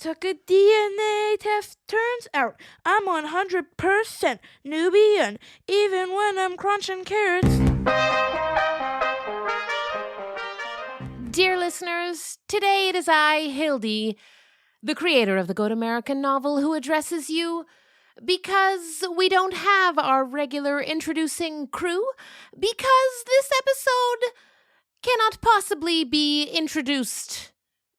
took a DNA test. Turns out I'm 100% Nubian, even when I'm crunching carrots. Dear listeners, today it is I, Hildy, the creator of the Good American novel, who addresses you because we don't have our regular introducing crew, because this episode cannot possibly be introduced.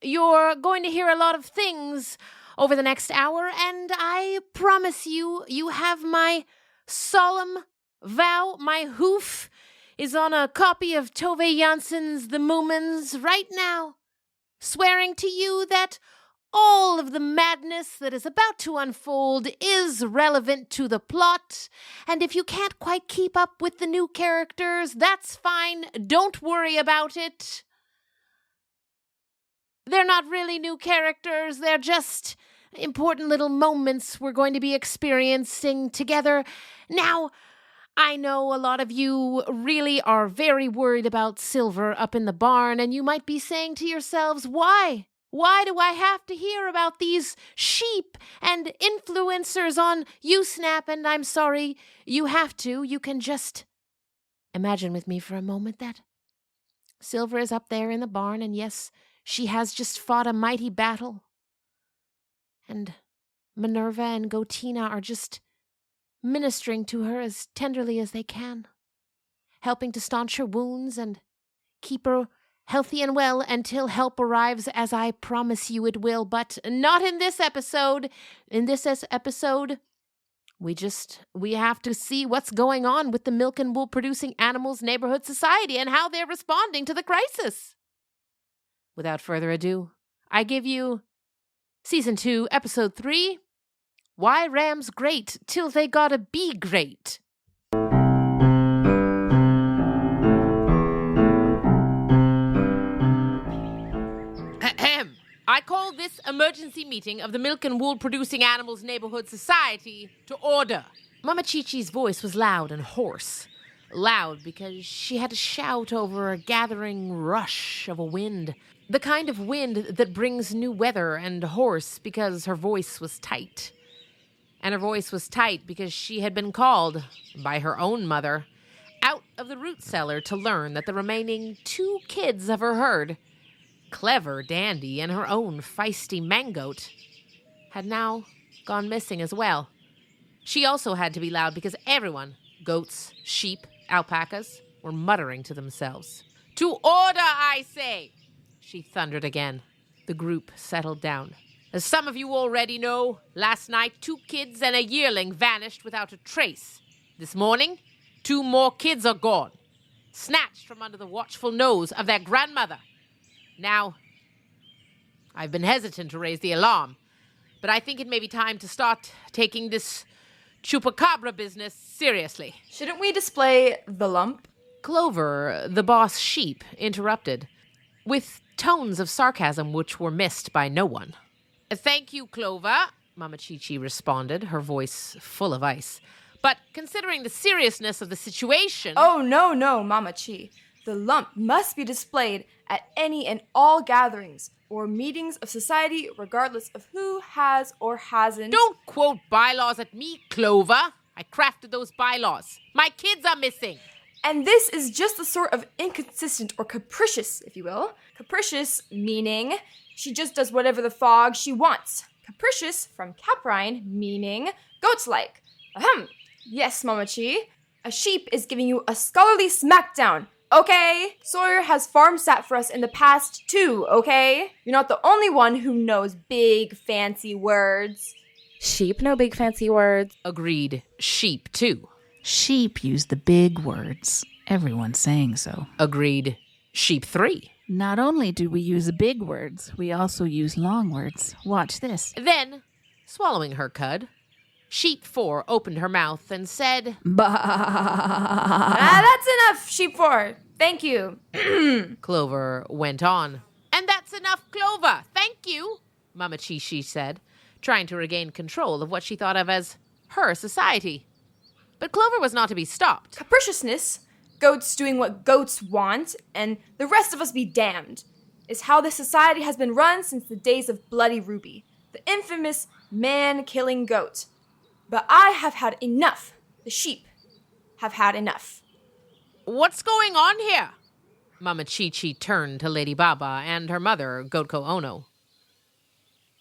You're going to hear a lot of things over the next hour, and I promise you, you have my solemn vow, my hoof is on a copy of Tove Jansson's The Moomins right now, swearing to you that all of the madness that is about to unfold is relevant to the plot, and if you can't quite keep up with the new characters, that's fine, don't worry about it. They're not really new characters, they're just important little moments we're going to be experiencing together. Now, I know a lot of you really are very worried about Silver up in the barn, and you might be saying to yourselves, why? Why do I have to hear about these sheep and influencers on Yousnap? And I'm sorry, you have to. You can just imagine with me for a moment that Silver is up there in the barn, and yes, she has just fought a mighty battle. And Minerva and Gotina are just ministering to her as tenderly as they can, helping to staunch her wounds and keep her healthy and well until help arrives, as I promise you it will, but not in this episode. In this episode, we have to see what's going on with the milk and wool producing animals neighborhood society and how they're responding to the crisis. Without further ado, I give you Season 2, Episode 3, Why Rams Great Till They Gotta Be Great. I call this emergency meeting of the Milk and Wool Producing Animals Neighborhood Society to order. Mama Chi-Chi's voice was loud and hoarse. Loud because she had to shout over a gathering rush of a wind. The kind of wind that brings new weather, and hoarse because her voice was tight. And her voice was tight because she had been called, by her own mother, out of the root cellar to learn that the remaining 2 kids of her herd, Clever Dandy and her own feisty Mangoat, had now gone missing as well. She also had to be loud because everyone, goats, sheep, alpacas, were muttering to themselves. To order, I say! She thundered again. The group settled down. As some of you already know, last night 2 kids and a yearling vanished without a trace. This morning, 2 more kids are gone, snatched from under the watchful nose of their grandmother. Now, I've been hesitant to raise the alarm, but I think it may be time to start taking this chupacabra business seriously. Shouldn't we display the lump? Clover, the boss sheep, interrupted, with tones of sarcasm which were missed by no one. Thank you, Clover, Mama Chi-Chi responded, her voice full of ice. But considering the seriousness of the situation... Oh, no, Mama Chi. The lump must be displayed at any and all gatherings or meetings of society, regardless of who has or hasn't... Don't quote bylaws at me, Clover. I crafted those bylaws. My kids are missing. And this is just the sort of inconsistent or capricious, if you will. Capricious meaning she just does whatever the fog she wants. Capricious from caprine meaning goats-like. Ahem. Yes, Mama Chi. A sheep is giving you a scholarly smackdown. Okay? Sawyer has farm sat for us in the past too, okay? You're not the only one who knows big fancy words. Sheep know big fancy words. Agreed. Sheep too. Sheep use the big words. Everyone's saying so. Agreed. Sheep 3. Not only do we use big words, we also use long words. Watch this. Then, swallowing her cud, Sheep 4 opened her mouth and said, Bah! That's enough, Sheep 4. Thank you. Clover went on. And that's enough, Clover. Thank you, Mama Chi-Chi said, trying to regain control of what she thought of as her society. But Clover was not to be stopped. Capriciousness, goats doing what goats want, and the rest of us be damned, is how this society has been run since the days of Bloody Ruby. The infamous man-killing goat. But I have had enough. The sheep have had enough. What's going on here? Mama Chi-Chi turned to Lady Baba and her mother, Gotko Ono.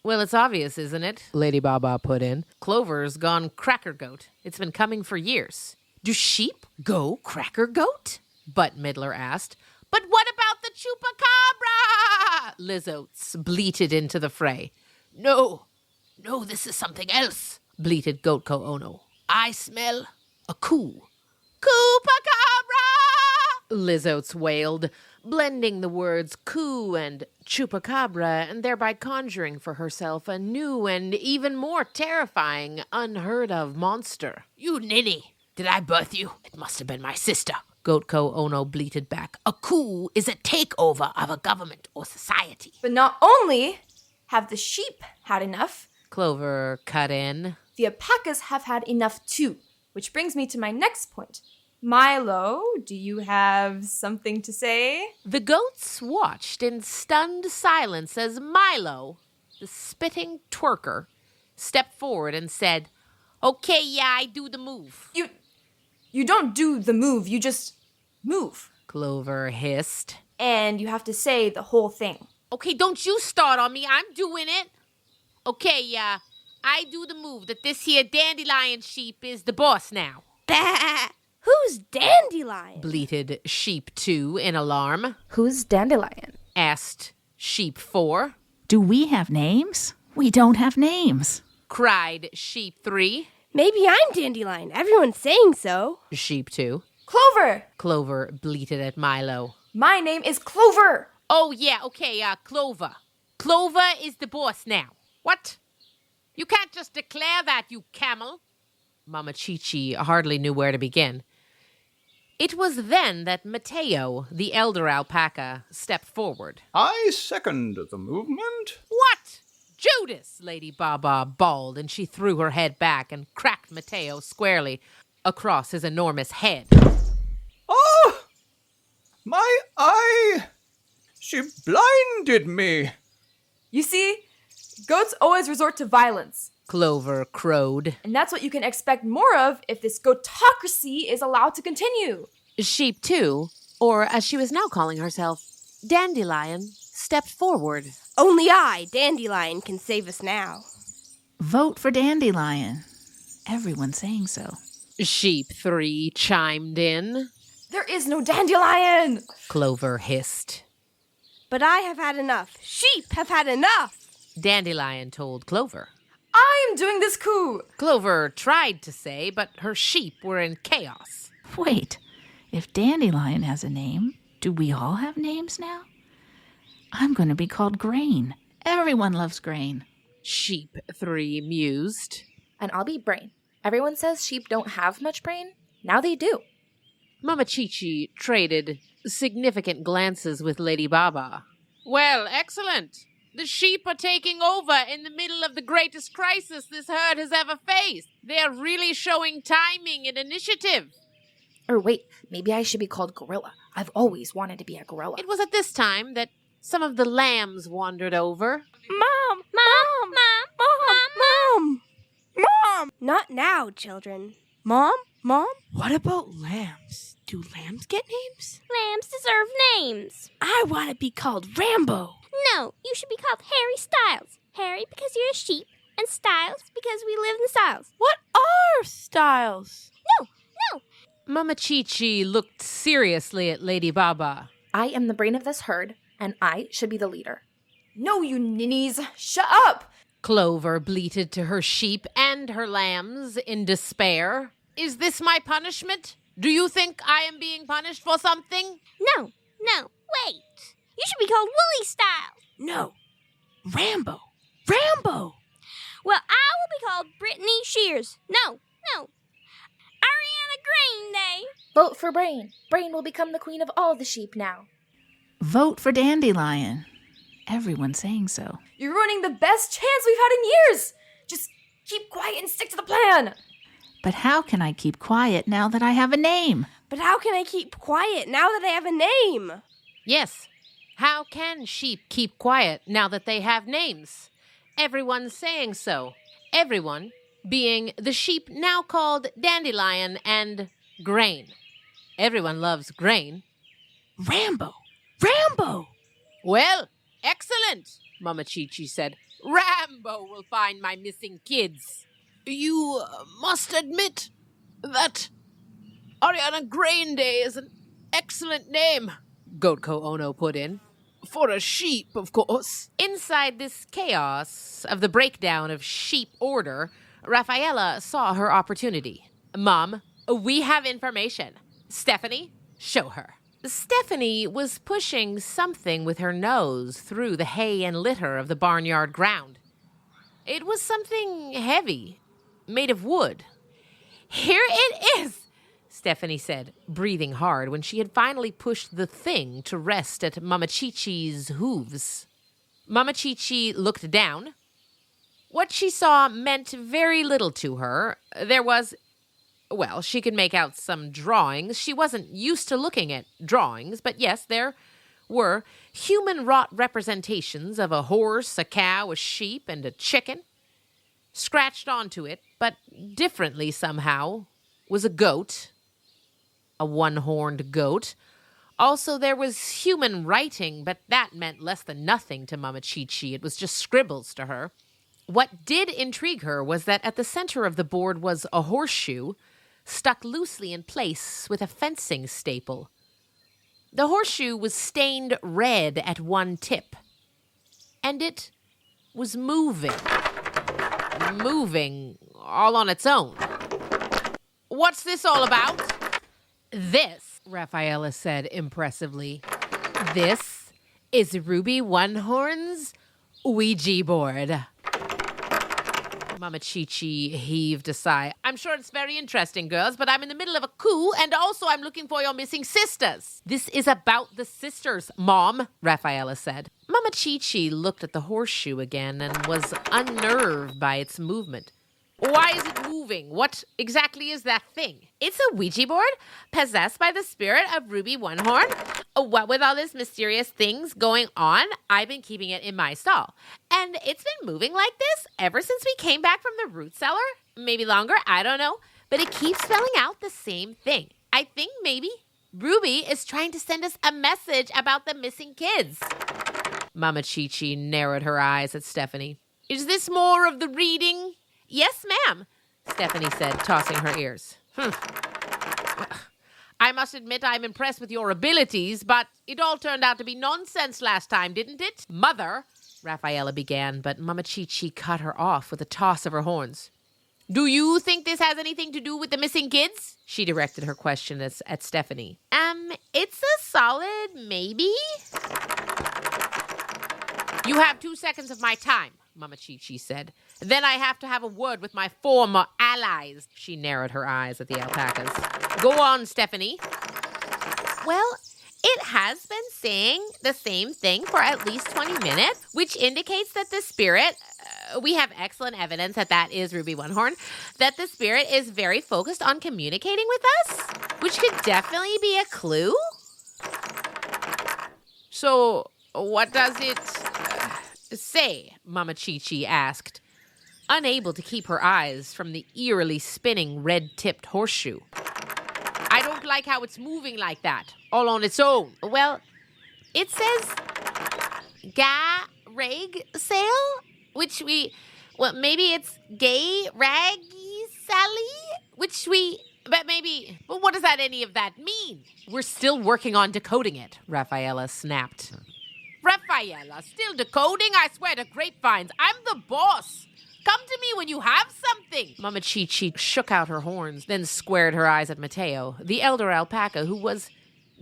Well, it's obvious, isn't it? Lady Baba put in. Clover's gone cracker goat. It's been coming for years. Do sheep go cracker goat? Butt Midler asked. But what about the chupacabra? Liz Oates bleated into the fray. No, this is something else, bleated Gotko Ono. I smell a coo. Coopacabra! Liz Oates wailed, blending the words coo and chupacabra and thereby conjuring for herself a new and even more terrifying, unheard-of monster. You ninny! Did I birth you? It must have been my sister. Gotko Ono bleated back. A coup is a takeover of a government or society. But not only have the sheep had enough, Clover cut in. the alpacas have had enough too. Which brings me to my next point. Milo, do you have something to say? The goats watched in stunned silence as Milo, the spitting twerker, stepped forward and said, Okay, yeah, I do the move. You don't do the move, you just move. Clover hissed. And you have to say the whole thing. Okay, don't you start on me. I'm doing it. Okay, yeah, I do the move that this here dandelion sheep is the boss now. Bah! Who's Dandelion? Bleated Sheep 2 in alarm. Who's Dandelion? Asked Sheep 4. Do we have names? We don't have names. Cried Sheep 3. Maybe I'm Dandelion. Everyone's saying so. Sheep 2. Clover! Clover bleated at Milo. My name is Clover! Oh, yeah, okay, Clover. Clover is the boss now. What? You can't just declare that, you camel. Mama Chi-Chi hardly knew where to begin. It was then that Mateo, the elder alpaca, stepped forward. I second the movement. What? Judas, Lady Baba bawled, and she threw her head back and cracked Mateo squarely across his enormous head. Oh! My eye! She blinded me! You see, goats always resort to violence. Clover crowed. And that's what you can expect more of if this goatocracy is allowed to continue. Sheep 2, or as she was now calling herself, Dandelion, stepped forward. Only I, Dandelion, can save us now. Vote for Dandelion. Everyone's saying so. Sheep 3 chimed in. There is no dandelion! Clover hissed. But I have had enough. Sheep have had enough. Dandelion told Clover. I am doing this coup! Clover tried to say, but her sheep were in chaos. Wait, if Dandelion has a name, do we all have names now? I'm going to be called Grain. Everyone loves grain. Sheep 3 mused. And I'll be Brain. Everyone says sheep don't have much brain. Now they do. Mama Chi-Chi traded significant glances with Lady Baba. Well, excellent. The sheep are taking over in the middle of the greatest crisis this herd has ever faced. They're really showing timing and initiative. Or wait, maybe I should be called Gorilla. I've always wanted to be a gorilla. It was at this time that some of the lambs wandered over. Mom! Mom! Mom! Mom! Not now, children. Mom? What about lambs? Do lambs get names? Lambs deserve names. I want to be called Rambo. No, you should be called Harry Styles. Harry because you're a sheep, and Styles because we live in the styles. What are styles? No. Mama Chi-Chi looked seriously at Lady Baba. I am the brain of this herd, and I should be the leader. No, you ninnies! Shut up! Clover bleated to her sheep and her lambs in despair. Is this my punishment? Do you think I am being punished for something? No, wait. You should be called Willie Styles. No. Rambo. Well, I will be called Brittany Shears. No. Ariana Grande. Vote for Brain. Brain will become the queen of all the sheep now. Vote for Dandelion. Everyone's saying so. You're ruining the best chance we've had in years! Just keep quiet and stick to the plan! But how can I keep quiet now that I have a name? But how can I keep quiet now that I have a name? Yes. How can sheep keep quiet now that they have names? everyone saying so. Everyone being the sheep now called Dandelion and Grain. Everyone loves Grain. Rambo! Rambo! Well, excellent, Mama Chi-Chi said. Rambo will find my missing kids. You must admit that Ariana Grain Day is an excellent name, Goatko Ono put in. For a sheep, of course. Inside this chaos of the breakdown of sheep order, Rafaela saw her opportunity. Mom, we have information. Stephanie, show her. Stephanie was pushing something with her nose through the hay and litter of the barnyard ground. It was something heavy, made of wood. Here it is, Stephanie said, breathing hard when she had finally pushed the thing to rest at Mama Chi-Chi's hooves. Mama Chi-Chi looked down. What she saw meant very little to her. There was... Well, she could make out some drawings. She wasn't used to looking at drawings, but yes, there were human-wrought representations of a horse, a cow, a sheep, and a chicken. Scratched onto it, but differently somehow, was a goat, a one-horned goat. Also, there was human writing, but that meant less than nothing to Mama Chi-Chi. It was just scribbles to her. What did intrigue her was that at the center of the board was a horseshoe, stuck loosely in place with a fencing staple. The horseshoe was stained red at one tip, and it was moving all on its own. What's this all about? This, Rafaela said impressively, this is Ruby One-Horn's Ouija board. Mama Chi-Chi heaved a sigh. I'm sure it's very interesting, girls, but I'm in the middle of a coup, and also I'm looking for your missing sisters. This is about the sisters, Mom, Rafaela said. Mama Chi-Chi looked at the horseshoe again and was unnerved by its movement. Why is it moving? What exactly is that thing? It's a Ouija board possessed by the spirit of Ruby One-Horn. What with all this mysterious things going on, I've been keeping it in my stall. And it's been moving like this ever since we came back from the root cellar. Maybe longer, I don't know. But it keeps spelling out the same thing. I think maybe Ruby is trying to send us a message about the missing kids. Mama Chi-Chi narrowed her eyes at Stephanie. Is this more of the reading? Yes, ma'am, Stephanie said, tossing her ears. I must admit I'm impressed with your abilities, but it all turned out to be nonsense last time, didn't it? Mother, Rafaela began, but Mama Chi-Chi cut her off with a toss of her horns. Do you think this has anything to do with the missing kids? She directed her question at Stephanie. It's a solid maybe. You have 2 seconds of my time, Mama Chi-Chi said. Then I have to have a word with my former allies. She narrowed her eyes at the alpacas. Go on, Stephanie. Well, it has been saying the same thing for at least 20 minutes, which indicates that the spirit, we have excellent evidence that is Ruby One-Horn, that the spirit is very focused on communicating with us, which could definitely be a clue. So, what does it say? Mama Chi-Chi asked, unable to keep her eyes from the eerily spinning red-tipped horseshoe. I don't like how it's moving like that, all on its own. Well, it says rag sale, which maybe it's gay raggy Sally, but what does any of that mean? We're still working on decoding it, Rafaela snapped. Rafaela, still decoding? I swear to grapevines, I'm the boss. Come to me when you have something. Mama Chi-Chi shook out her horns, then squared her eyes at Mateo, the elder alpaca who was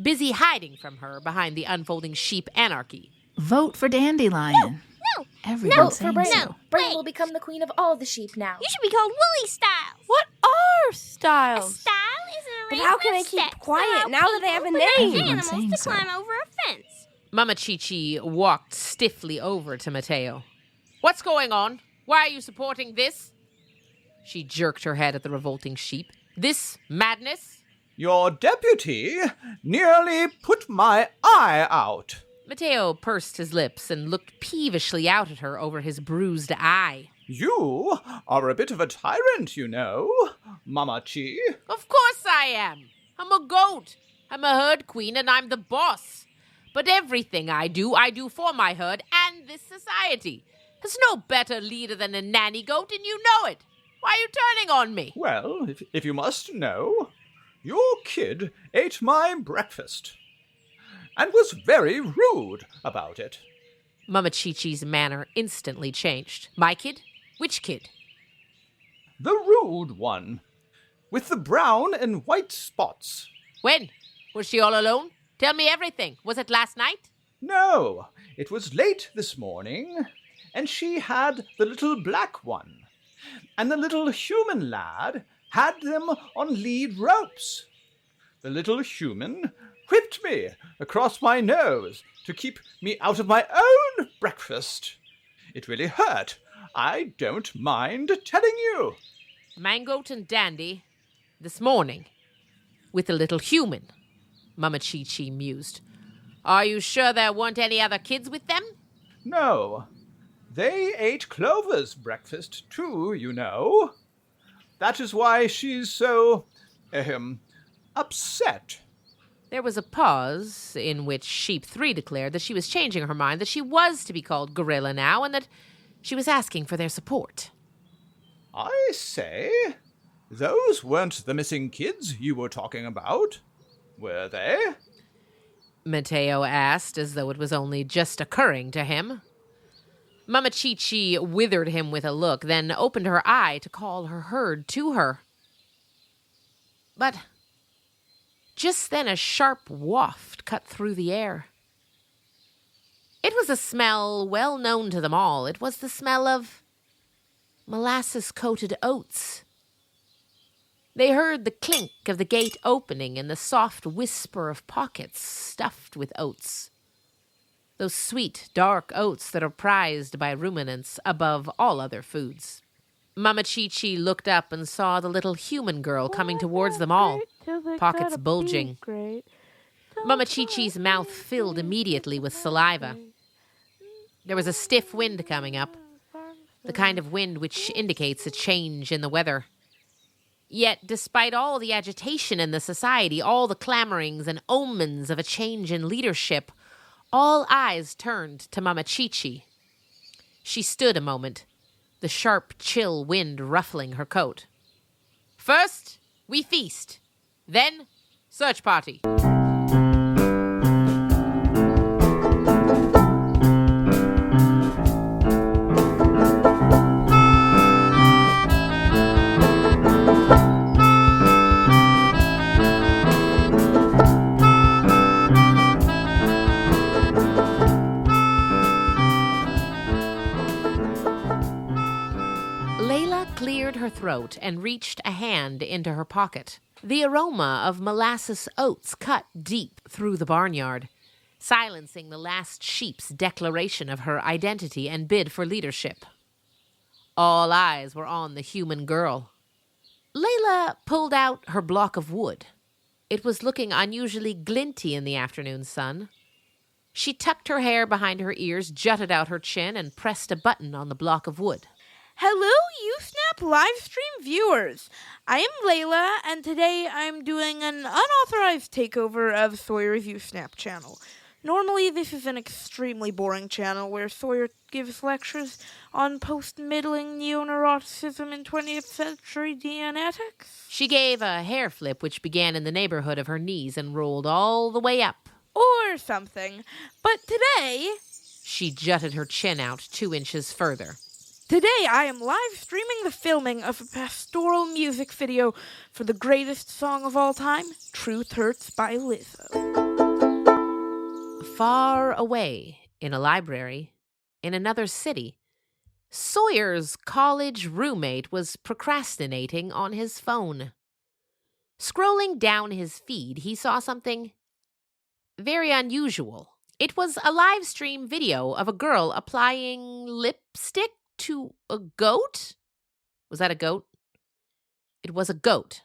busy hiding from her behind the unfolding sheep anarchy. Vote for Dandelion. No. Everyone's For saying Brain. so. Brain will become the queen of all the sheep now. You should be called Willie Styles. What are A styles? style is an But arrangement how can I of keep steps quiet that allow now that I have a people for name? animals Everyone's to saying climb over a fence. Mama Chi-Chi walked stiffly over to Mateo. What's going on? Why are you supporting this? She jerked her head at the revolting sheep. This madness? Your deputy nearly put my eye out. Mateo pursed his lips and looked peevishly out at her over his bruised eye. You are a bit of a tyrant, you know, Mama Chi. Of course I am. I'm a goat. I'm a herd queen and I'm the boss. But everything I do for my herd and this society. There's no better leader than a nanny goat, and you know it. Why are you turning on me? Well, if you must know, your kid ate my breakfast and was very rude about it. Mama Chi-Chi's manner instantly changed. My kid? Which kid? The rude one, with the brown and white spots. When? Was she all alone? Tell me everything. Was it last night? No, it was late this morning, and she had the little black one, and the little human lad had them on lead ropes. The little human whipped me across my nose to keep me out of my own breakfast. It really hurt. I don't mind telling you. Mangoat and Dandy, this morning, with a little human, Mama Chi-Chi mused. Are you sure there weren't any other kids with them? No, they ate Clover's breakfast too, you know. That is why she's so, upset. There was a pause in which Sheep 3 declared that she was changing her mind, that she was to be called Gorilla now, and that she was asking for their support. I say, those weren't the missing kids you were talking about, were they? Mateo asked, as though it was only just occurring to him. Mama Chi-Chi withered him with a look, then opened her eye to call her herd to her. But just then a sharp waft cut through the air. It was a smell well known to them all. It was the smell of molasses-coated oats. They heard the clink of the gate opening and the soft whisper of pockets stuffed with oats. Those sweet, dark oats that are prized by ruminants above all other foods. Mama Chi-Chi looked up and saw the little human girl coming towards them all, pockets bulging. Mama Chi-Chi's mouth filled immediately with saliva. There was a stiff wind coming up, the kind of wind which indicates a change in the weather. Yet, despite all the agitation in the society, all the clamorings and omens of a change in leadership, all eyes turned to Mama Chi-Chi. She stood a moment, the sharp, chill wind ruffling her coat. First, we feast. Then, search party. Layla cleared her throat and reached a hand into her pocket. The aroma of molasses oats cut deep through the barnyard, silencing the last sheep's declaration of her identity and bid for leadership. All eyes were on the human girl. Layla pulled out her block of wood. It was looking unusually glinty in the afternoon sun. She tucked her hair behind her ears, jutted out her chin, and pressed a button on the block of wood. Hello, Yousnap livestream viewers. I am Layla, and today I'm doing an unauthorized takeover of Sawyer's Yousnap channel. Normally, this is an extremely boring channel where Sawyer gives lectures on post-middling neoneuroticism in 20th century Dianetics. She gave a hair flip which began in the neighborhood of her knees and rolled all the way up. Or something. But today... She jutted her chin out 2 inches further. Today I am live streaming the filming of a pastoral music video for the greatest song of all time, Truth Hurts by Lizzo. Far away, in a library, in another city, Sawyer's college roommate was procrastinating on his phone. Scrolling down his feed, he saw something very unusual. It was a live stream video of a girl applying lipstick to a goat? Was that a goat? It was a goat.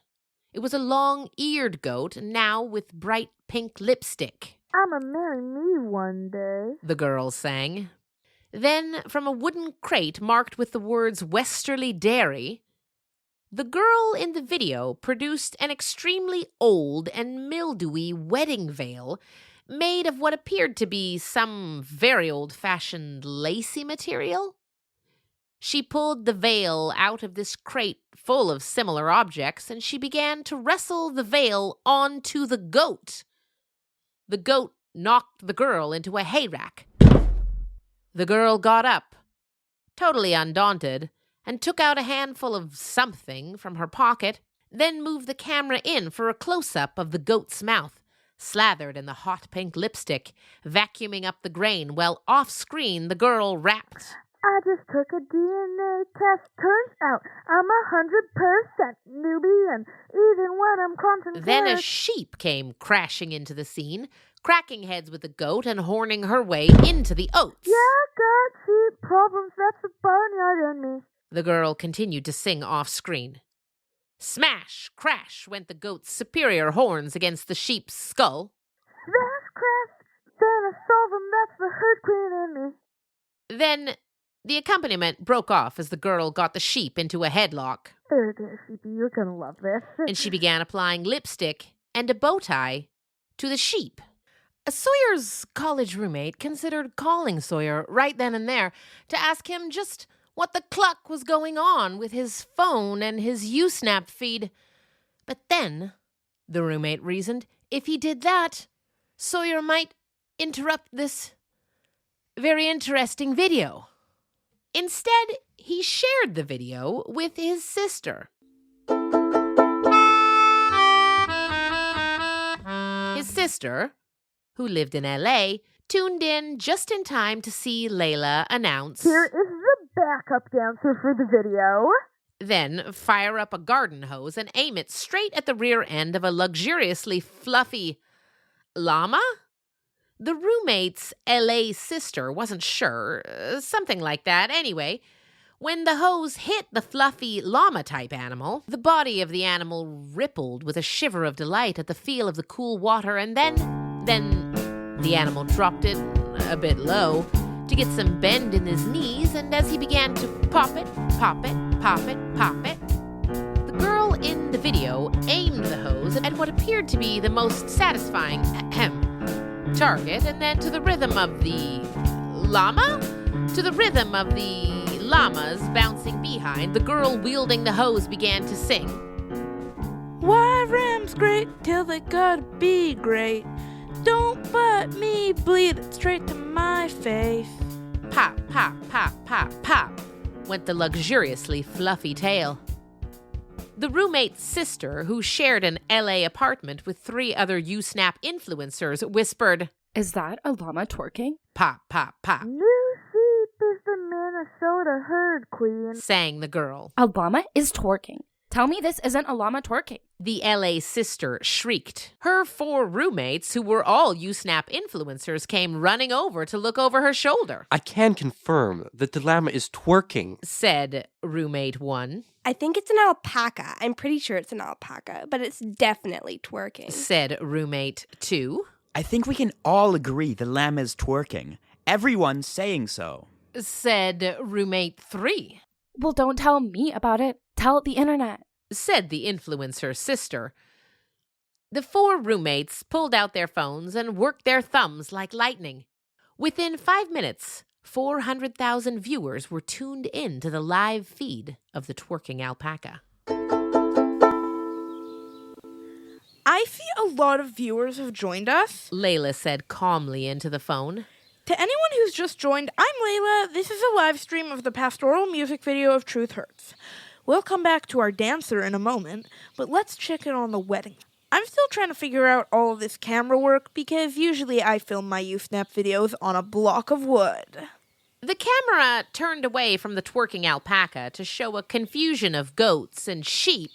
It was a long-eared goat, now with bright pink lipstick. I'ma marry me one day. The girl sang. Then, from a wooden crate marked with the words Westerly Dairy, the girl in the video produced an extremely old and mildewy wedding veil made of what appeared to be some very old-fashioned lacy material. She pulled the veil out of this crate full of similar objects, and she began to wrestle the veil onto the goat. The goat knocked the girl into a hayrack. The girl got up, totally undaunted, and took out a handful of something from her pocket, then moved the camera in for a close-up of the goat's mouth, slathered in the hot pink lipstick, vacuuming up the grain, while off-screen the girl rapped. I just took a DNA test. Turns out I'm 100% newbie, and even when I'm concentrated... Then a sheep came crashing into the scene, cracking heads with the goat and horning her way into the oats. Yeah, got sheep problems. That's the barnyard in me. The girl continued to sing off-screen. Smash, crash went the goat's superior horns against the sheep's skull. Smash, crash, then I saw them. That's the herd queen in me. Then the accompaniment broke off as the girl got the sheep into a headlock, There, sheepy, you're gonna love this. and she began applying lipstick and a bow tie to the sheep. Sawyer's college roommate considered calling Sawyer right then and there to ask him just what the cluck was going on with his phone and his Yousnap feed. But then, the roommate reasoned, if he did that, Sawyer might interrupt this very interesting video. Instead, he shared the video with his sister. His sister, who lived in LA, tuned in just in time to see Layla announce, Here is the backup dancer for the video. then fire up a garden hose and aim it straight at the rear end of a luxuriously fluffy llama? The roommate's LA sister wasn't sure, something like that. Anyway, when the hose hit the fluffy llama-type animal, the body of the animal rippled with a shiver of delight at the feel of the cool water, and then the animal dropped it a bit low to get some bend in his knees, and as he began to pop it, pop it, pop it, pop it, the girl in the video aimed the hose at what appeared to be the most satisfying target, and then to the rhythm of the llama? To the rhythm of the llamas bouncing behind, the girl wielding the hose began to sing. Why rams great till they gotta be great? Don't let me bleed it straight to my face. Pop, pop, pop, pop, pop, went the luxuriously fluffy tail. The roommate's sister, who shared an LA apartment with 3 other Yousnap influencers, whispered, Is that a llama twerking? pop, pop, pop, New sheep is the Minnesota herd queen. sang the girl. A llama is twerking. Tell me this isn't a llama twerking. The LA sister shrieked. Her 4 roommates, who were all Yousnap influencers, came running over to look over her shoulder. I can confirm that the llama is twerking. Said roommate 1. I think it's an alpaca. I'm pretty sure it's an alpaca, but it's definitely twerking. Said roommate 2. I think we can all agree the lamb is twerking. Everyone's saying so. Said roommate 3. Well, don't tell me about it. Tell the internet. Said the influencer sister. The 4 roommates pulled out their phones and worked their thumbs like lightning. Within 5 minutes, 400,000 viewers were tuned in to the live feed of the twerking alpaca. I see a lot of viewers have joined us. Layla said calmly into the phone. To anyone who's just joined, I'm Layla. This is a live stream of the pastoral music video of Truth Hurts. We'll come back to our dancer in a moment, but let's check in on the wedding. I'm still trying to figure out all of this camera work because usually I film my Yousnap videos on a block of wood. The camera turned away from the twerking alpaca to show a confusion of goats and sheep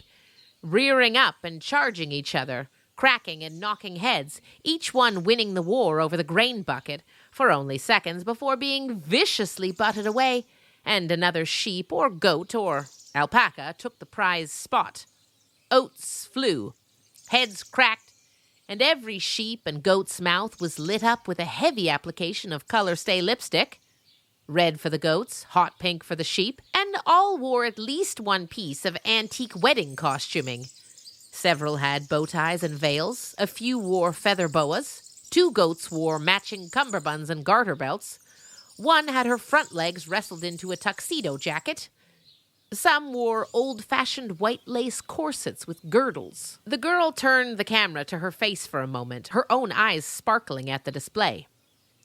rearing up and charging each other, cracking and knocking heads, each one winning the war over the grain bucket for only seconds before being viciously butted away, and another sheep or goat or alpaca took the prize spot. Oats flew, heads cracked, and every sheep and goat's mouth was lit up with a heavy application of Color Stay lipstick. Red for the goats, hot pink for the sheep, and all wore at least one piece of antique wedding costuming. Several had bow ties and veils, a few wore feather boas, 2 goats wore matching cummerbunds and garter belts, one had her front legs wrestled into a tuxedo jacket. Some wore old-fashioned white lace corsets with girdles. The girl turned the camera to her face for a moment, her own eyes sparkling at the display.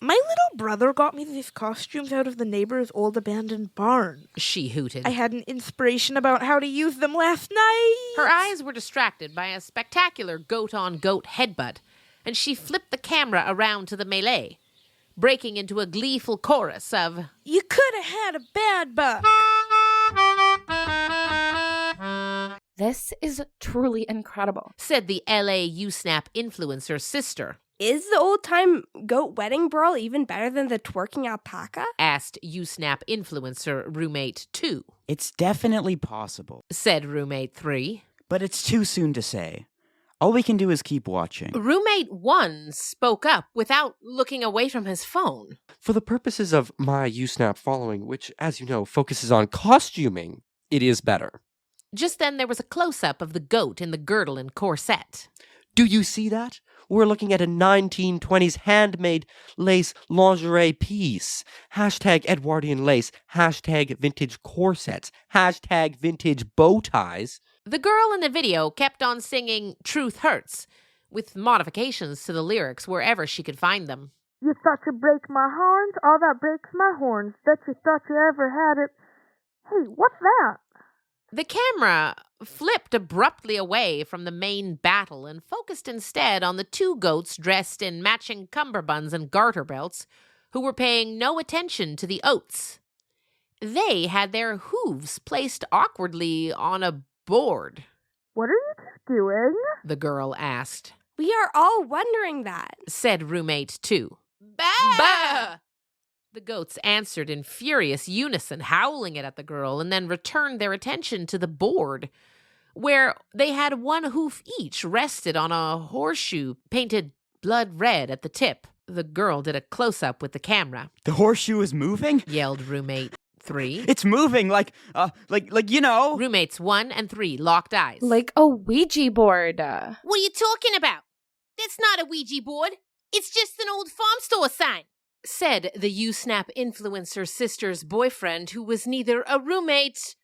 My little brother got me these costumes out of the neighbor's old abandoned barn. She hooted. I had an inspiration about how to use them last night. Her eyes were distracted by a spectacular goat-on-goat headbutt, and she flipped the camera around to the melee, breaking into a gleeful chorus of, "You could have had a bad buck." This is truly incredible, said the LA Yousnap influencer sister. Is the old-time goat wedding brawl even better than the twerking alpaca? Asked Yousnap influencer roommate 2. It's definitely possible, said roommate 3. but it's too soon to say. All we can do is keep watching. Roommate 1 spoke up without looking away from his phone. For the purposes of my Yousnap following, which, as you know, focuses on costuming, it is better. Just then there was a close-up of the goat in the girdle and corset. Do you see that? We're looking at a 1920s handmade lace lingerie piece. Hashtag Edwardian lace. Hashtag vintage corsets. Hashtag vintage bow ties. The girl in the video kept on singing Truth Hurts, with modifications to the lyrics wherever she could find them. You thought you break my horns? All that breaks my horns. Bet you thought you ever had it. Hey, what's that? The camera flipped abruptly away from the main battle and focused instead on the 2 goats dressed in matching cummerbunds and garter belts who were paying no attention to the oats. They had their hooves placed awkwardly on a board. "What are you two doing?" the girl asked. We are all wondering that, said roommate 2. Bah! Bah! The goats answered in furious unison, howling it at the girl, and then returned their attention to the board, where they had 1 hoof each rested on a horseshoe painted blood red at the tip. The girl did a close-up with the camera. The horseshoe is moving? Yelled roommate 3. It's moving like you know. Roommates 1 and 3 locked eyes. like a Ouija board. What are you talking about? That's not a Ouija board. It's just an old farm store sign, said the Yousnap influencer sister's boyfriend, who was neither a roommate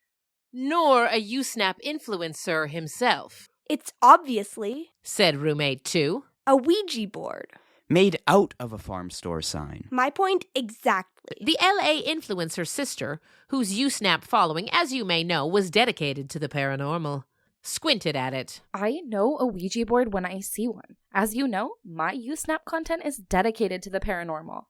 nor a Yousnap influencer himself. It's obviously, said roommate 2. a Ouija board. Made out of a farm store sign. My point exactly. The LA influencer sister, whose Yousnap following, as you may know, was dedicated to the paranormal, squinted at it. I know a Ouija board when I see one. As you know, my Yousnap content is dedicated to the paranormal.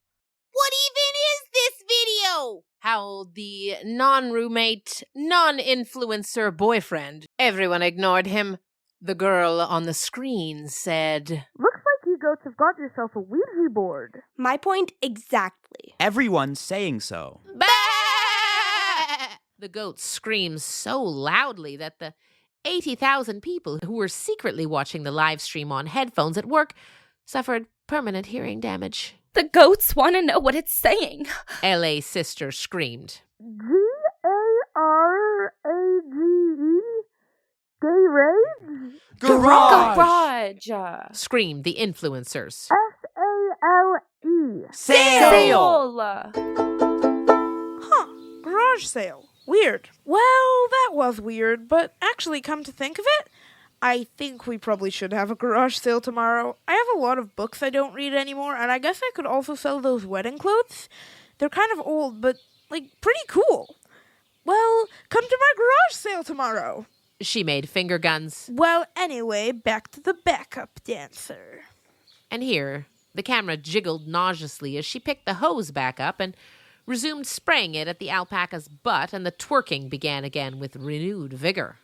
What even is this video? Howled the non-roommate, non-influencer boyfriend. Everyone ignored him. The girl on the screen said, "Looks like you goats have got yourself a Ouija board." My point exactly. Everyone's saying so. Bah! The goat screamed so loudly that the 80,000 people who were secretly watching the live stream on headphones at work suffered permanent hearing damage. The goats want to know what it's saying. LA sister screamed. GARAGE? Gay rage? Garage! Screamed the influencers. SALE. Sale! Huh, garage sale. Weird. Well, that was weird, but actually, come to think of it, I think we probably should have a garage sale tomorrow. I have a lot of books I don't read anymore, and I guess I could also sell those wedding clothes. They're kind of old, but, pretty cool. Well, come to my garage sale tomorrow. She made finger guns. Well, anyway, back to the backup dancer. And here, the camera jiggled nauseously as she picked the hose back up and resumed spraying it at the alpaca's butt, and the twerking began again with renewed vigor.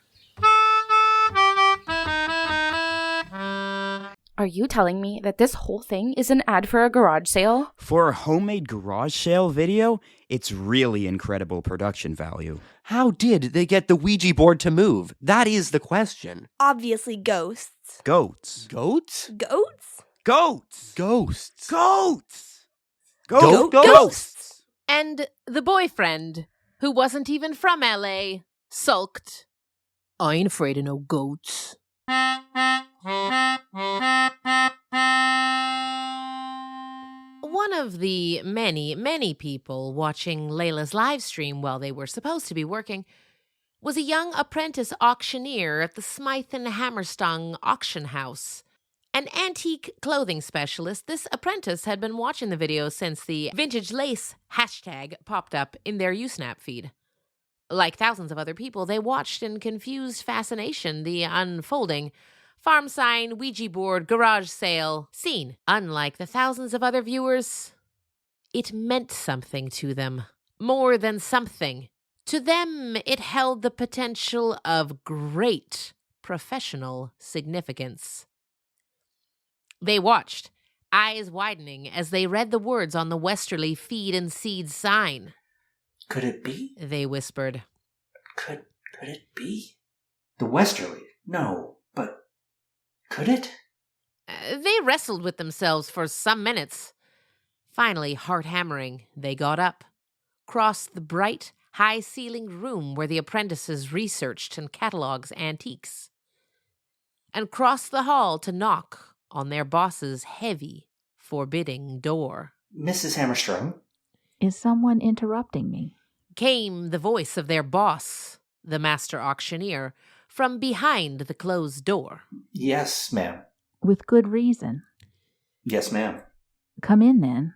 Are you telling me that this whole thing is an ad for a garage sale? For a homemade garage sale video, it's really incredible production value. How did they get the Ouija board to move? That is the question. Obviously ghosts. Goats. Goats? Goats? Goats! Ghosts. Goats! Ghosts! And the boyfriend, who wasn't even from LA, sulked. I ain't afraid of no goats. One of the many people watching Layla's live stream while they were supposed to be working was a young apprentice auctioneer at the Smythe and Hammerstone auction house. An antique clothing specialist, this apprentice had been watching the video since the vintage lace hashtag popped up in their Yousnap feed. Like thousands of other people, they watched in confused fascination the unfolding farm sign, Ouija board, garage sale scene. Unlike the thousands of other viewers, it meant something to them. More than something. To them, it held the potential of great professional significance. They watched, eyes widening as they read the words on the westerly feed and seed sign. Could it be? They whispered. Could it be? The westerly? No, but could it? They wrestled with themselves for some minutes. Finally, heart hammering, they got up, crossed the bright, high-ceilinged room where the apprentices researched and catalogued antiques, and crossed the hall to knock on their boss's heavy, forbidding door. Mrs. Hammerstrom? Is someone interrupting me? Came the voice of their boss, the master auctioneer, from behind the closed door. Yes, ma'am. With good reason. Yes, ma'am. Come in then,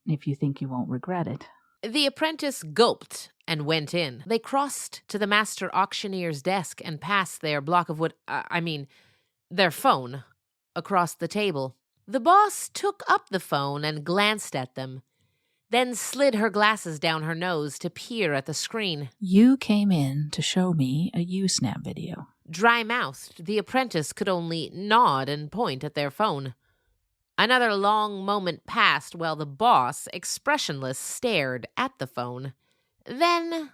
if you think you won't regret it. The apprentice gulped and went in. They crossed to the master auctioneer's desk and passed their block of wood, their phone, across the table. The boss took up the phone and glanced at them, then slid her glasses down her nose to peer at the screen. You came in to show me a Yousnap video. Dry-mouthed, the apprentice could only nod and point at their phone. Another long moment passed while the boss, expressionless, stared at the phone. Then...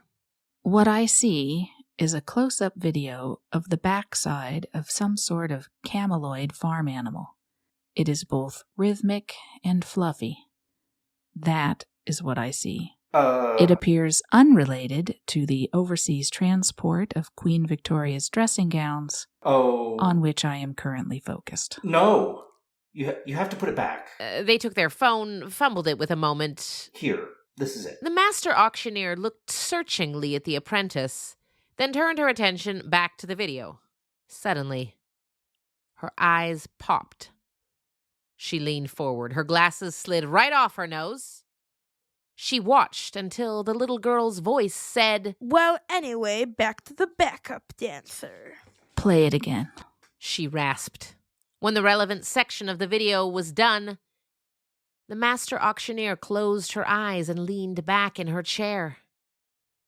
What I see is a close-up video of the backside of some sort of cameloid farm animal. It is both rhythmic and fluffy. That is what I see. It appears unrelated to the overseas transport of Queen Victoria's dressing gowns, on which I am currently focused. No. You have to put it back. They took their phone, fumbled it with a moment. Here, this is it. The master auctioneer looked searchingly at the apprentice, then turned her attention back to the video. Suddenly, her eyes popped. She leaned forward. Her glasses slid right off her nose. She watched until the little girl's voice said, Well, anyway, back to the backup dancer. Play it again. She rasped. When the relevant section of the video was done, the master auctioneer closed her eyes and leaned back in her chair.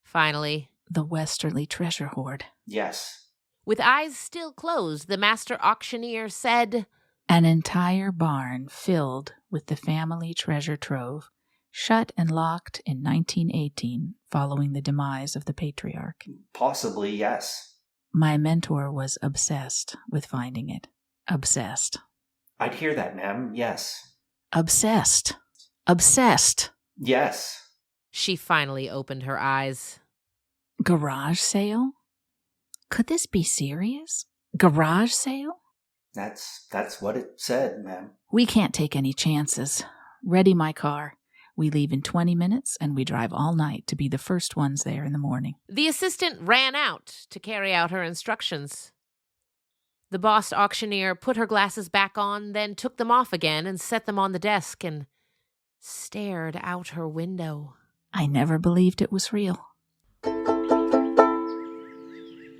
Finally, the Westerly treasure hoard. Yes. With eyes still closed, the master auctioneer said, An entire barn filled with the family treasure trove, shut and locked in 1918 following the demise of the patriarch. Possibly, yes. My mentor was obsessed with finding it. Obsessed. I'd hear that, ma'am. Yes. Obsessed. Obsessed. Yes. She finally opened her eyes. Garage sale? Could this be serious? Garage sale? That's what it said, ma'am. We can't take any chances. Ready my car. We leave in 20 minutes and we drive all night to be the first ones there in the morning. The assistant ran out to carry out her instructions. The boss auctioneer put her glasses back on, then took them off again and set them on the desk and stared out her window. I never believed it was real.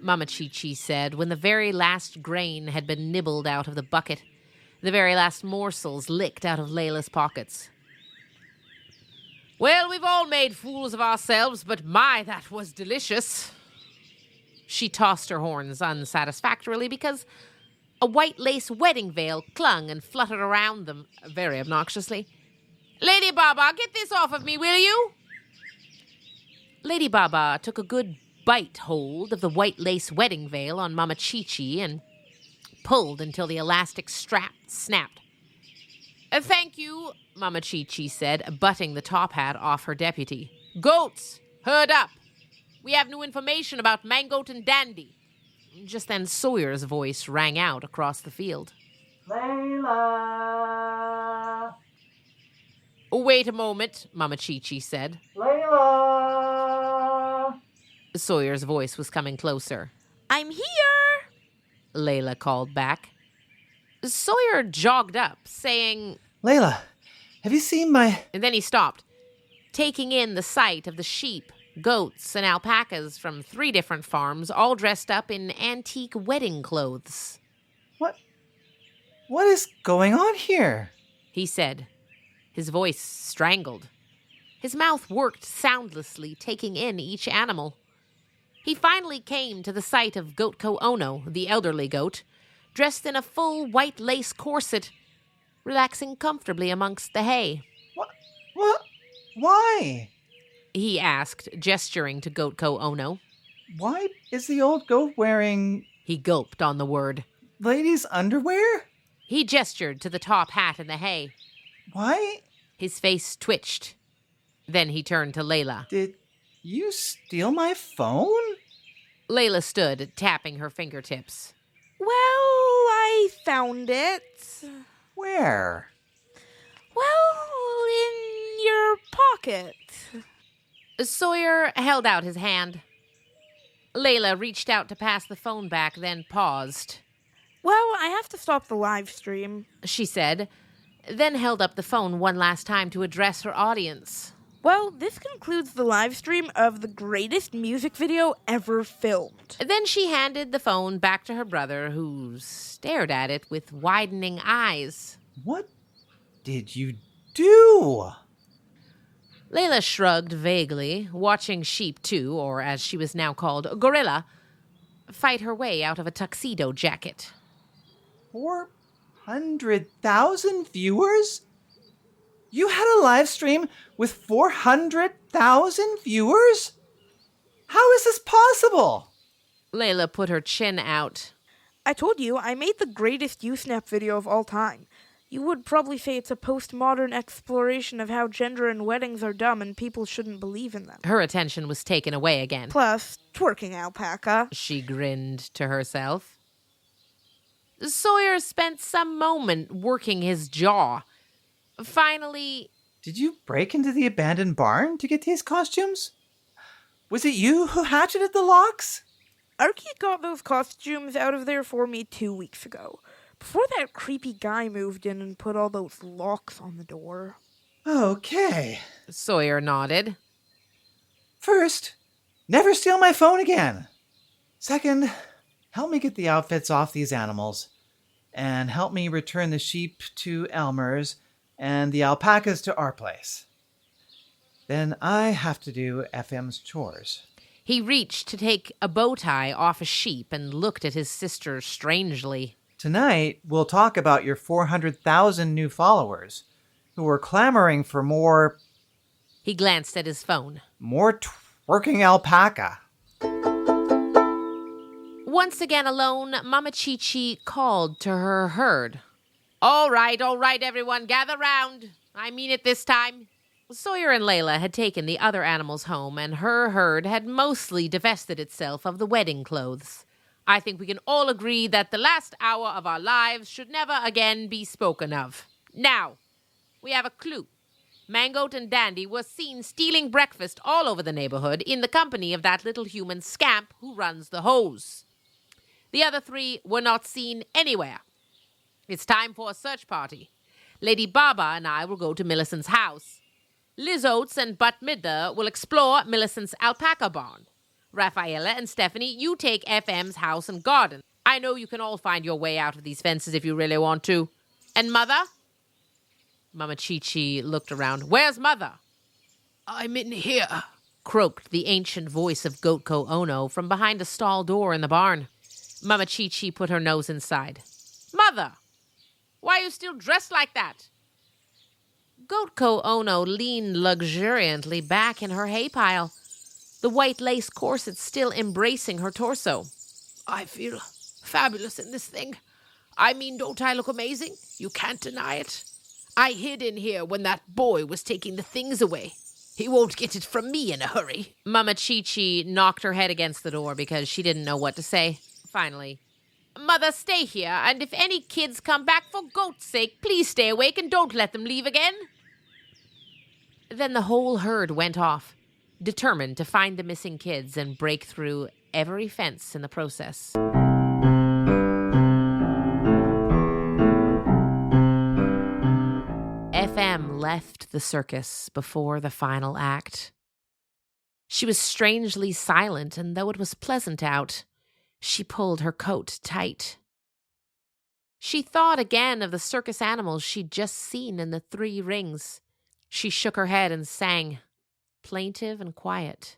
Mama Chi-Chi said when the very last grain had been nibbled out of the bucket, the very last morsels licked out of Layla's pockets. Well, we've all made fools of ourselves, but my, that was delicious. She tossed her horns unsatisfactorily because a white lace wedding veil clung and fluttered around them very obnoxiously. Lady Baba, get this off of me, will you? Lady Baba took a good bite hold of the white lace wedding veil on Mama Chi-Chi and pulled until the elastic strap snapped. Thank you, Mama Chi-Chi said, butting the top hat off her deputy. Goats, herd up. We have new information about Mangoat and Dandy. Just then Sawyer's voice rang out across the field. Layla! Wait a moment, Mama Chi-Chi said. Layla! Sawyer's voice was coming closer. I'm here! Layla called back. Sawyer jogged up, saying, Layla, have you seen my... And then he stopped, taking in the sight of the sheep, goats, and alpacas from 3 different farms, all dressed up in antique wedding clothes. What is going on here? He said, his voice strangled. His mouth worked soundlessly, taking in each animal. He finally came to the sight of Goatko Ono, the elderly goat, dressed in a full white lace corset, relaxing comfortably amongst the hay. What? Why? He asked, gesturing to Goatko Ono. Why is the old goat wearing... He gulped on the word. Ladies' underwear? He gestured to the top hat in the hay. Why? His face twitched. Then he turned to Layla. Did you steal my phone? Layla stood, tapping her fingertips. Well, I found it. Where? Well, in your pocket. Sawyer held out his hand. Layla reached out to pass the phone back, then paused. Well, I have to stop the live stream, she said, then held up the phone one last time to address her audience. Well, this concludes the live stream of the greatest music video ever filmed. Then she handed the phone back to her brother, who stared at it with widening eyes. What did you do? Layla shrugged vaguely, watching Sheep 2, or as she was now called, Gorilla, fight her way out of a tuxedo jacket. 400,000 viewers? You had a live stream with 400,000 viewers? How is this possible? Layla put her chin out. I told you, I made the greatest Yousnap video of all time. You would probably say it's a postmodern exploration of how gender and weddings are dumb and people shouldn't believe in them. Her attention was taken away again. Plus, twerking alpaca. She grinned to herself. Sawyer spent some moment working his jaw. Finally... Did you break into the abandoned barn to get these costumes? Was it you who hatcheted the locks? Archie got those costumes out of there for me 2 weeks ago. Before that creepy guy moved in and put all those locks on the door. Okay. Sawyer nodded. First, never steal my phone again. Second, help me get the outfits off these animals. And help me return the sheep to Elmer's and the alpacas to our place. Then I have to do FM's chores. He reached to take a bow tie off a sheep and looked at his sister strangely. Tonight, we'll talk about your 400,000 new followers who are clamoring for more... He glanced at his phone. More twerking alpaca. Once again alone, Mama Chi-Chi called to her herd. All right, everyone, gather round. I mean it this time. Sawyer and Layla had taken the other animals home, and her herd had mostly divested itself of the wedding clothes. I think we can all agree that the last hour of our lives should never again be spoken of. Now, we have a clue. Mangoat and Dandy were seen stealing breakfast all over the neighborhood in the company of that little human scamp who runs the hose. The other 3 were not seen anywhere. It's time for a search party. Lady Baba and I will go to Millicent's house. Liz Oates and Butt Midler will explore Millicent's alpaca barn. Rafaela and Stephanie, you take FM's house and garden. I know you can all find your way out of these fences if you really want to. And Mother? Mama Chi-Chi looked around. Where's Mother? I'm in here, croaked the ancient voice of Goatko Ono from behind a stall door in the barn. Mama Chi-Chi put her nose inside. Mother! Why are you still dressed like that? Goatko Ono leaned luxuriantly back in her hay pile, the white lace corset still embracing her torso. I feel fabulous in this thing. I mean, don't I look amazing? You can't deny it. I hid in here when that boy was taking the things away. He won't get it from me in a hurry. Mama Chi-Chi knocked her head against the door because she didn't know what to say. Finally, Mother, stay here, and if any kids come back, for goat's sake, please stay awake and don't let them leave again. Then the whole herd went off, determined to find the missing kids and break through every fence in the process. FM left the circus before the final act. She was strangely silent, and though it was pleasant out, she pulled her coat tight. She thought again of the circus animals she'd just seen in the 3 rings. She shook her head and sang, plaintive and quiet.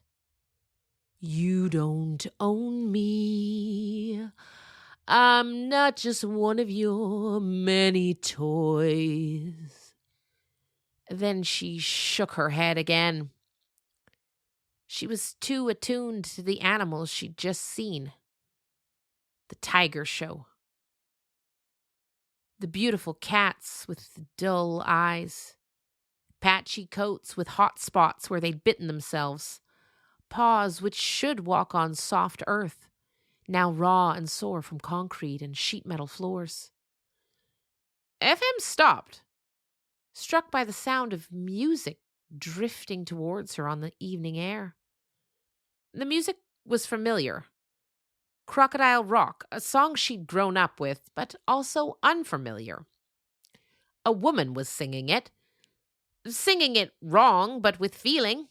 You don't own me. I'm not just one of your many toys. Then she shook her head again. She was too attuned to the animals she'd just seen. The tiger show. The beautiful cats with the dull eyes. Patchy coats with hot spots where they'd bitten themselves. Paws which should walk on soft earth, now raw and sore from concrete and sheet metal floors. FM stopped, struck by the sound of music drifting towards her on the evening air. The music was familiar. Crocodile Rock, a song she'd grown up with, but also unfamiliar. A woman was singing it wrong, but with feeling.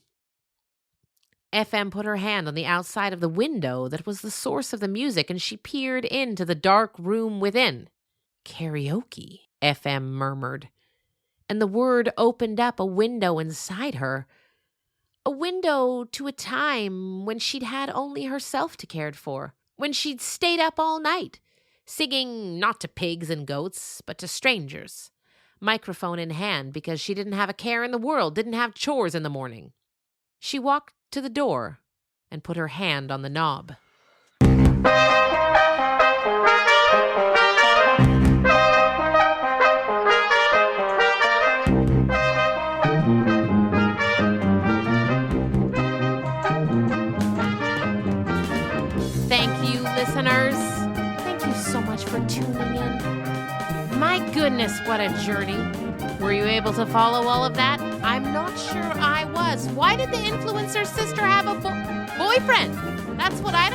FM put her hand on the outside of the window that was the source of the music, and she peered into the dark room within. Karaoke, FM murmured, and the word opened up a window inside her. A window to a time when she'd had only herself to care for, when she'd stayed up all night, singing not to pigs and goats, but to strangers, microphone in hand because she didn't have a care in the world, didn't have chores in the morning. She walked to the door and put her hand on the knob. Thank you, listeners. Thank you so much for tuning in. My goodness, what a journey. Were you able to follow all of that? I'm not sure I was. Why did the influencer sister have a boyfriend? That's what I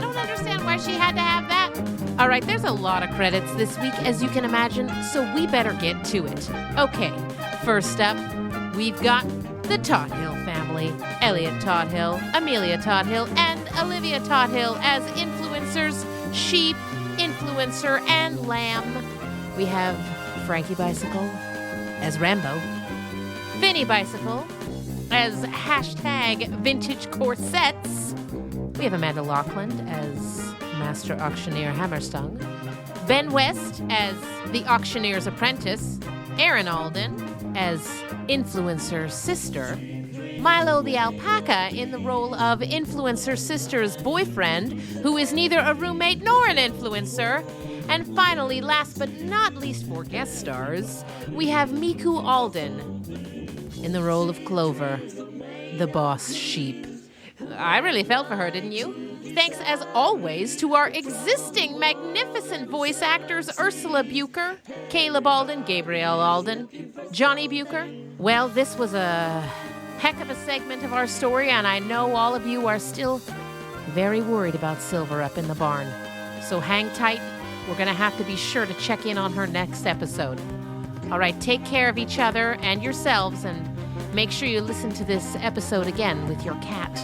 don't understand why she had to have that. All right, there's a lot of credits this week, as you can imagine, so we better get to it. Okay, first up, we've got the Tothill family. Elliot Tothill, Amelia Tothill, and Olivia Tothill as influencers, sheep, influencer, and lamb. We have Frankie Bicycle as Rambo, Vinny Bicycle as hashtag vintage corsets. We have Amanda Loughlin as Master Auctioneer Hammerstone, Ben West as the Auctioneer's Apprentice, Aaron Alden as Influencer Sister, Milo the Alpaca in the role of Influencer Sister's boyfriend, who is neither a roommate nor an influencer. And finally, last but not least for guest stars, we have Miku Alden in the role of Clover, the boss sheep. I really felt for her, didn't you? Thanks as always to our existing magnificent voice actors Ursula Bucher, Caleb Alden, Gabriel Alden, Johnny Bucher. Well, this was a heck of a segment of our story, and I know all of you are still very worried about Silver up in the barn. So hang tight. We're going to have to be sure to check in on her next episode. All right, take care of each other and yourselves, and make sure you listen to this episode again with your cat.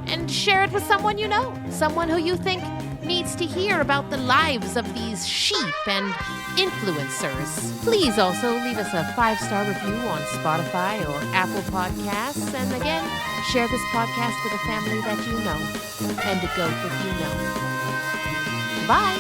And share it with someone you know, someone who you think needs to hear about the lives of these sheep and influencers. Please also leave us a 5-star review on Spotify or Apple Podcasts. And again, share this podcast with a family that you know and a goat that you know. Bye.